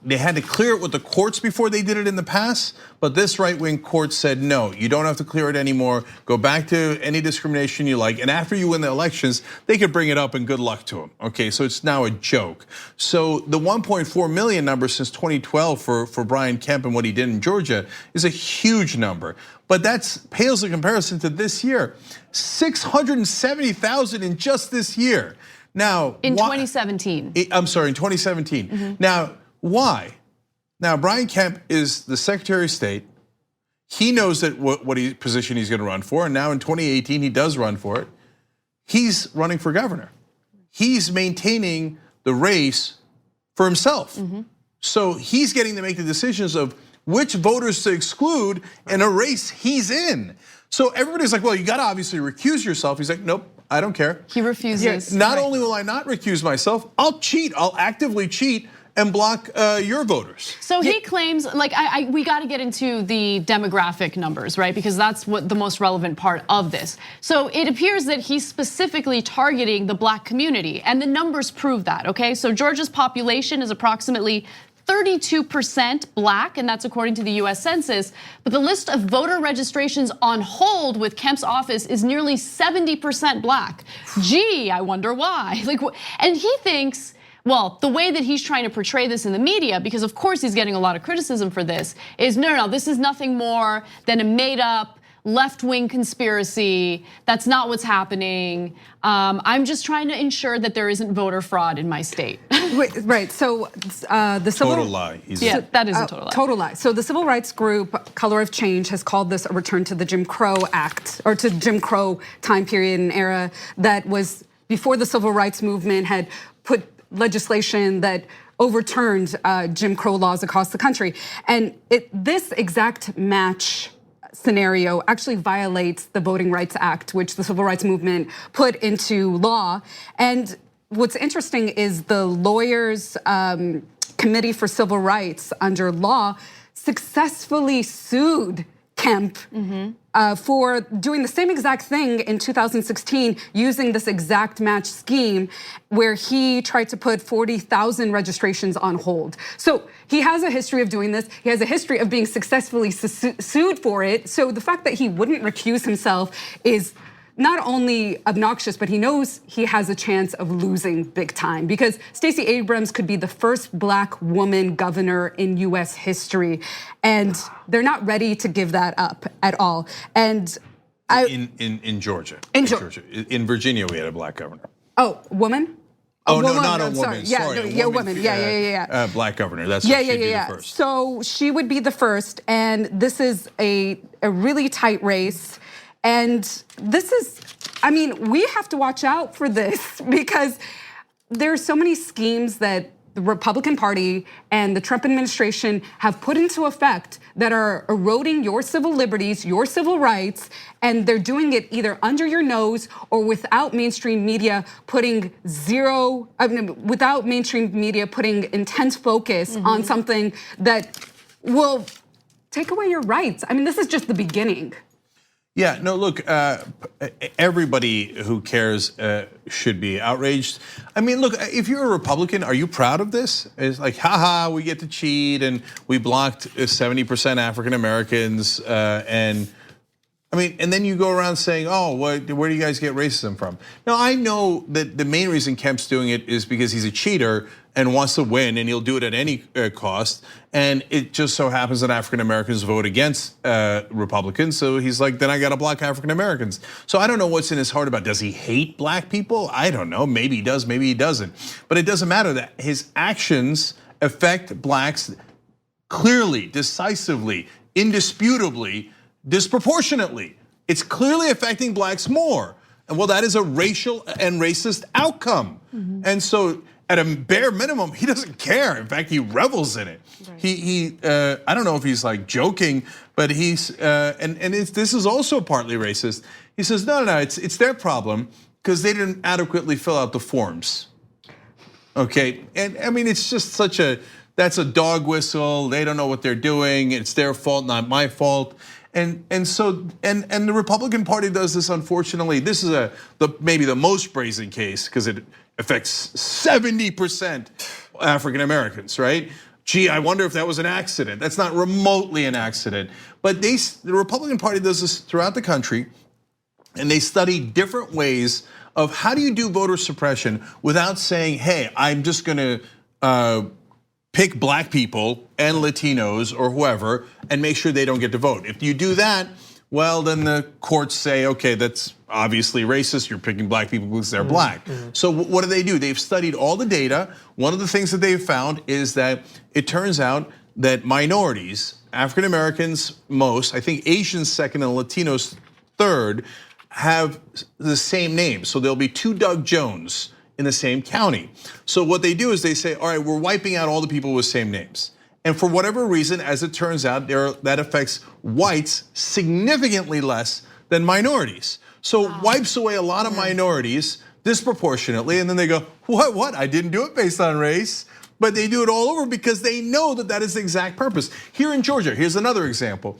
they had to clear it with the courts before they did it in the past, but this right-wing court said, no, you don't have to clear it anymore. Go back to any discrimination you like, and after you win the elections, they could bring it up and good luck to them. Okay, so it's now a joke. So the 1.4 million number since 2012 for Brian Kemp and what he did in Georgia is a huge number. But that pales in comparison to this year. 670,000 in just this year. Now, in 2017. I'm sorry, in 2017. Now, why? Now, Brian Kemp is the Secretary of State. He knows that what position he's going to run for, and now in 2018 he does run for it. He's running for governor. He's maintaining the race for himself. So he's getting to make the decisions of which voters to exclude in a race he's in. So everybody's like, well, you got to obviously recuse yourself. He's like, nope. I don't care. He refuses. Not only will I not recuse myself, I'll cheat. I'll actively cheat and block your voters. So he claims, like, we got to get into the demographic numbers, right? Because that's what the most relevant part of this. So it appears that he's specifically targeting the black community, and the numbers prove that, okay? So Georgia's population is approximately 32% black, and that's according to the US Census. But the list of voter registrations on hold with Kemp's office is nearly 70% black. Gee, I wonder why. And he thinks, well, the way that he's trying to portray this in the media, because of course he's getting a lot of criticism for this, is no, this is nothing more than a made up left-wing conspiracy. That's not what's happening. I'm just trying to ensure that there isn't voter fraud in my state. Right, so the civil total lie. Yeah, that is a total lie. Total lie. So the civil rights group Color of Change has called this a return to the Jim Crow Act, or to Jim Crow time period and era that was before the civil rights movement had put legislation that overturned Jim Crow laws across the country. And this exact match scenario actually violates the Voting Rights Act, which the civil rights movement put into law. And what's interesting is the Lawyers Committee for Civil Rights under law successfully sued Kemp for doing the same exact thing in 2016, using this exact match scheme where he tried to put 40,000 registrations on hold. So he has a history of doing this. He has a history of being successfully sued for it. So the fact that he wouldn't recuse himself is not only obnoxious, but he knows he has a chance of losing big time, because Stacey Abrams could be the first black woman governor in US history, and they're not ready to give that up at all. And in Georgia. In Georgia. In Virginia, we had a black governor. Oh, woman? Oh, no, not a woman. Sorry. Yeah, woman. Yeah. Black governor. That's what she'd be the first. So she would be the first, and this is a really tight race. And this is, I mean, we have to watch out for this, because there's so many schemes that the Republican Party and the Trump administration have put into effect that are eroding your civil liberties, your civil rights, and they're doing it either under your nose or without mainstream media putting intense focus on something that will take away your rights. I mean, this is just the beginning. Yeah, no, look, everybody who cares should be outraged. I mean, look, if you're a Republican, are you proud of this? It's like, haha, we get to cheat and we blocked 70% African Americans. And I mean, and then you go around saying, oh, where do you guys get racism from? Now, I know that the main reason Kemp's doing it is because he's a cheater and wants to win, and he'll do it at any cost. And it just so happens that African Americans vote against Republicans. So he's like, then I gotta block African Americans. So I don't know what's in his heart about, does he hate black people? I don't know, maybe he does, maybe he doesn't. But it doesn't matter, that his actions affect blacks clearly, decisively, indisputably, disproportionately. It's clearly affecting blacks more. And well, that is a racial and racist outcome. And so, at a bare minimum, he doesn't care. In fact, he revels in it. Right. I don't know if he's like joking, but he's this is also partly racist. He says, no, it's their problem because they didn't adequately fill out the forms. Okay, and I mean it's just that's a dog whistle. They don't know what they're doing. It's their fault, not my fault. And so the Republican Party does this. Unfortunately, this is maybe the most brazen case because it affects 70% African Americans, right? Gee, I wonder if that was an accident. That's not remotely an accident. But the Republican Party does this throughout the country, and they study different ways of how do you do voter suppression without saying, hey, I'm just gonna pick black people and Latinos or whoever and make sure they don't get to vote. If you do that, well, then the courts say, okay, that's obviously racist. You're picking black people because they're black. So what do? They've studied all the data. One of the things that they've found is that it turns out that minorities, African Americans most, I think Asians second and Latinos third, have the same name. So there'll be 2 Doug Jones in the same county. So what they do is they say, all right, we're wiping out all the people with same names. And for whatever reason, as it turns out, that affects whites significantly less than minorities. So it wipes away a lot of minorities disproportionately, and then they go, what? I didn't do it based on race. But they do it all over because they know that that is the exact purpose. Here in Georgia, here's another example.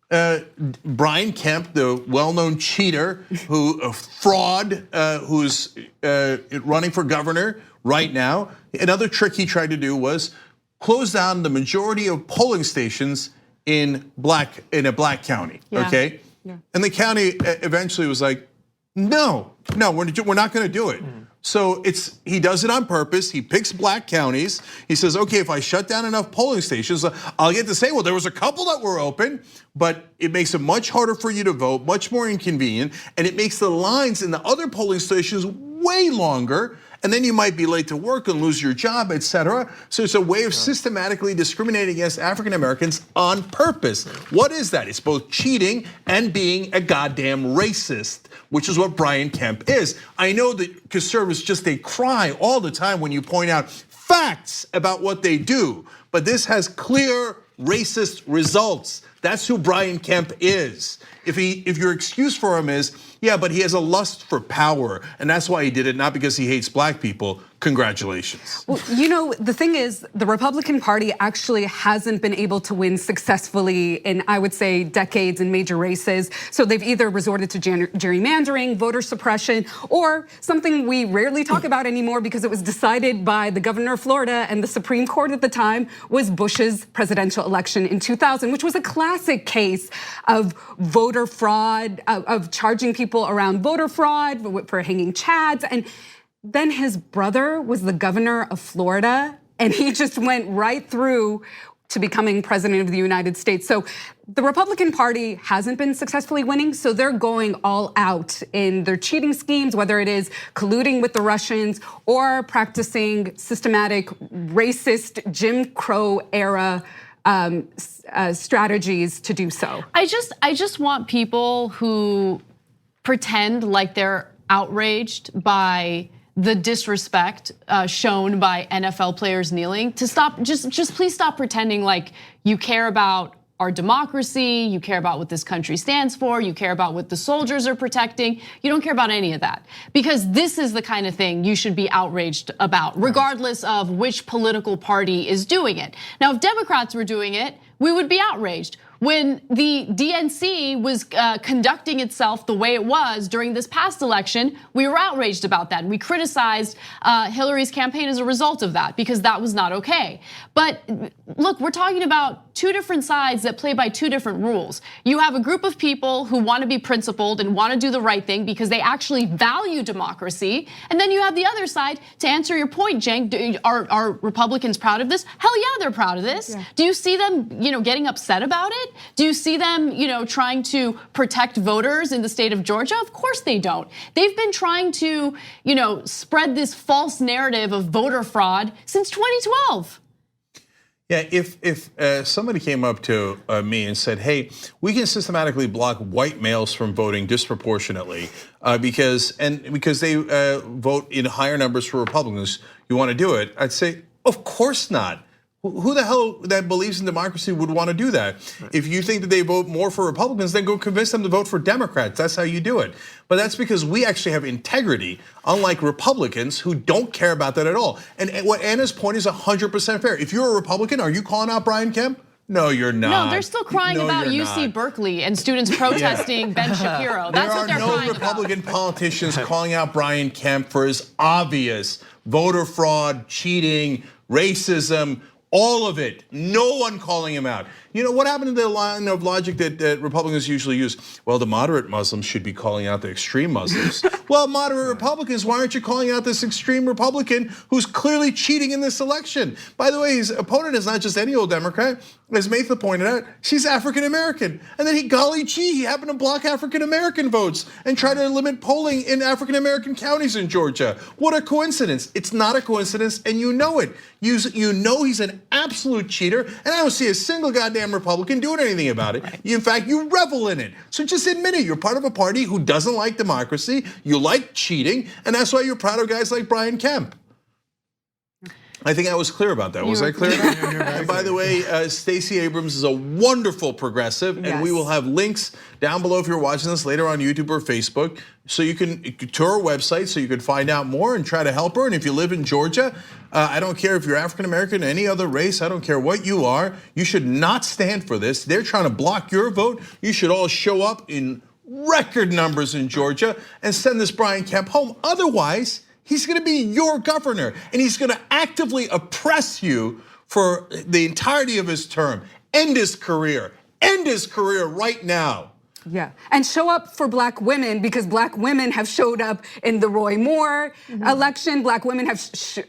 Brian Kemp, the well-known cheater, a fraud, who's running for governor right now. Another trick he tried to do was close down the majority of polling stations in a black county. Okay, and the county eventually was like, no, we're not going to do it. So he does it on purpose. He picks black counties. He says, okay, if I shut down enough polling stations, I'll get to say, well, there was a couple that were open, but it makes it much harder for you to vote, much more inconvenient, and it makes the lines in the other polling stations way longer. And then you might be late to work and lose your job, etc. So it's a way of systematically discriminating against African Americans on purpose. What is that? It's both cheating and being a goddamn racist, which is what Brian Kemp is. I know that conservatives they cry all the time when you point out facts about what they do, but this has clear racist results. That's who Brian Kemp is. If your excuse for him is, yeah, but he has a lust for power, and that's why he did it, not because he hates black people, congratulations. Well, the thing is, the Republican Party actually hasn't been able to win successfully in, I would say, decades in major races. So they've either resorted to gerrymandering, voter suppression, or something we rarely talk about anymore because it was decided by the governor of Florida and the Supreme Court at the time, was Bush's presidential election in 2000, which was a classic case of voter fraud, of charging people around voter fraud for hanging chads. And then his brother was the governor of Florida, and he just went right through to becoming president of the United States. So the Republican Party hasn't been successfully winning, so they're going all out in their cheating schemes, whether it is colluding with the Russians or practicing systematic racist Jim Crow era strategies to do so. I just want people who pretend like they're outraged by the disrespect shown by NFL players kneeling to stop. Just please stop pretending like you care about our democracy, you care about what this country stands for, you care about what the soldiers are protecting. You don't care about any of that, because this is the kind of thing you should be outraged about, regardless of which political party is doing it. Now, if Democrats were doing it, we would be outraged. When the DNC was conducting itself the way it was during this past election, we were outraged about that. And we criticized Hillary's campaign as a result of that, because that was not okay. But look, we're talking about 2 different sides that play by 2 different rules. You have a group of people who want to be principled and want to do the right thing because they actually value democracy. And then you have the other side. To answer your point, Cenk, are Republicans proud of this? Hell yeah, they're proud of this. Yeah. Do you see them, getting upset about it? Do you see them, trying to protect voters in the state of Georgia? Of course they don't. They've been trying to, spread this false narrative of voter fraud since 2012. Yeah, if somebody came up to me and said, hey, we can systematically block white males from voting disproportionately because they vote in higher numbers for Republicans, you want to do it? I'd say, of course not. Who the hell that believes in democracy would want to do that? If you think that they vote more for Republicans, then go convince them to vote for Democrats. That's how you do it. But that's because we actually have integrity, unlike Republicans who don't care about that at all. And what Anna's point is 100% fair. If you're a Republican, are you calling out Brian Kemp? No, you're not. No, they're still crying about UC Berkeley and students protesting Ben Shapiro. That's what they're crying about. There are no Republican politicians calling out Brian Kemp for his obvious voter fraud, cheating, racism, all of it. No one calling him out. You know, what happened to the line of logic that Republicans usually use? Well, the moderate Muslims should be calling out the extreme Muslims. Well, moderate Republicans, why aren't you calling out this extreme Republican who's clearly cheating in this election? By the way, his opponent is not just any old Democrat. As Matha pointed out, she's African American. And then golly gee, he happened to block African American votes and try to limit polling in African American counties in Georgia. What a coincidence. It's not a coincidence, and you know it. You know he's an absolute cheater, and I don't see a single goddamn Republican doing anything about it. In fact, you revel in it. So just admit it. You're part of a party who doesn't like democracy. You like cheating, and that's why you're proud of guys like Brian Kemp. I think I was clear about that. Was I clear? And by the way, Stacey Abrams is a wonderful progressive, and we will have links down below if you're watching this later on YouTube or Facebook, so you can to our website so you can find out more and try to help her. And if you live in Georgia, I don't care if you're African American, any other race, I don't care what you are, you should not stand for this. They're trying to block your vote. You should all show up in record numbers in Georgia and send this Brian Kemp home. Otherwise, he's gonna be your governor, and he's gonna actively oppress you for the entirety of his term. End his career right now. Yeah, and show up for black women, because black women have showed up in the Roy Moore election. Black women have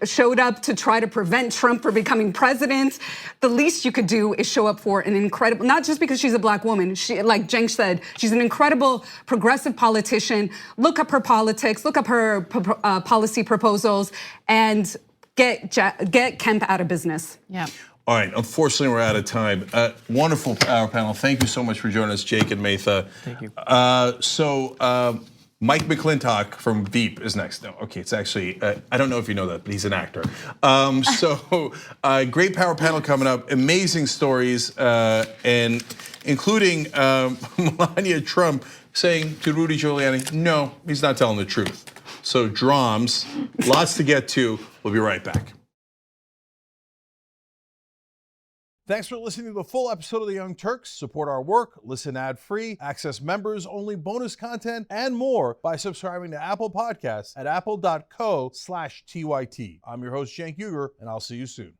showed up to try to prevent Trump from becoming president. The least you could do is show up for an incredible, not just because she's a black woman, she, like Cenk said, she's an incredible progressive politician. Look up her politics, look up her policy proposals, and get Kemp out of business. Yeah. All right, unfortunately, we're out of time. Wonderful power panel. Thank you so much for joining us, Jake and Matha. Thank you. Mike McClintock from Veep is next. No, okay, it's actually, I don't know if you know that, but he's an actor. Great power panel coming up, amazing stories, and including Melania Trump saying to Rudy Giuliani, no, he's not telling the truth. So drams, lots to get to. We'll be right back. Thanks for listening to the full episode of The Young Turks. Support our work, listen ad-free, access members-only bonus content, and more by subscribing to Apple Podcasts at apple.co/TYT. I'm your host, Cenk Uygur, and I'll see you soon.